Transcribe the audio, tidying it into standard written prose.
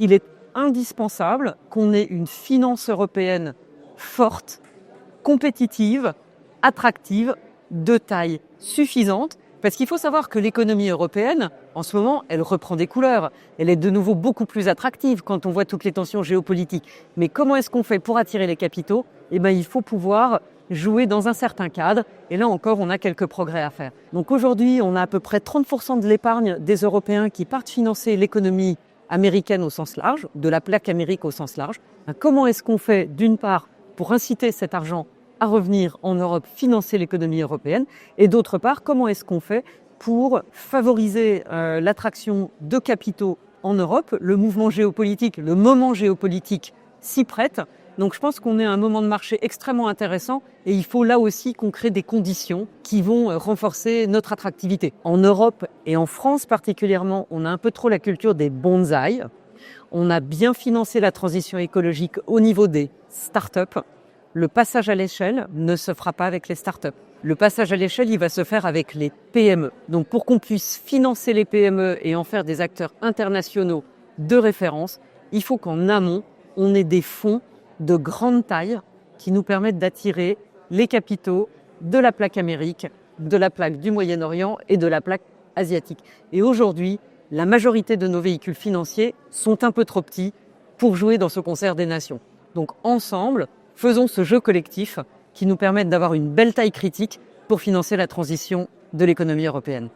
Il est indispensable qu'on ait une finance européenne forte, compétitive, attractive, de taille suffisante, parce qu'il faut savoir que l'économie européenne, en ce moment, elle reprend des couleurs. Elle est de nouveau beaucoup plus attractive quand on voit toutes les tensions géopolitiques. Mais comment est-ce qu'on fait pour attirer les capitaux ? Il faut pouvoir jouer dans un certain cadre. Et là encore, on a quelques progrès à faire. Donc aujourd'hui, on a à peu près 30% de l'épargne des Européens qui partent financer l'économie américaine au sens large, de la plaque Amérique au sens large. Comment est-ce qu'on fait, d'une part, pour inciter cet argent à revenir en Europe, financer l'économie européenne, et d'autre part, comment est-ce qu'on fait pour favoriser l'attraction de capitaux en Europe. Le mouvement géopolitique, le moment géopolitique s'y prête. Donc je pense qu'on est à un moment de marché extrêmement intéressant et il faut là aussi qu'on crée des conditions qui vont renforcer notre attractivité. En Europe et en France particulièrement, on a un peu trop la culture des bonsaïs. On a bien financé la transition écologique au niveau des startups. Le passage à l'échelle ne se fera pas avec les startups. Le passage à l'échelle, il va se faire avec les PME. Donc pour qu'on puisse financer les PME et en faire des acteurs internationaux de référence, il faut qu'en amont, on ait des fonds de grande taille qui nous permettent d'attirer les capitaux de la plaque Amérique, de la plaque du Moyen-Orient et de la plaque asiatique. Et aujourd'hui, la majorité de nos véhicules financiers sont un peu trop petits pour jouer dans ce concert des nations. Donc ensemble, faisons ce jeu collectif qui nous permette d'avoir une belle taille critique pour financer la transition de l'économie européenne.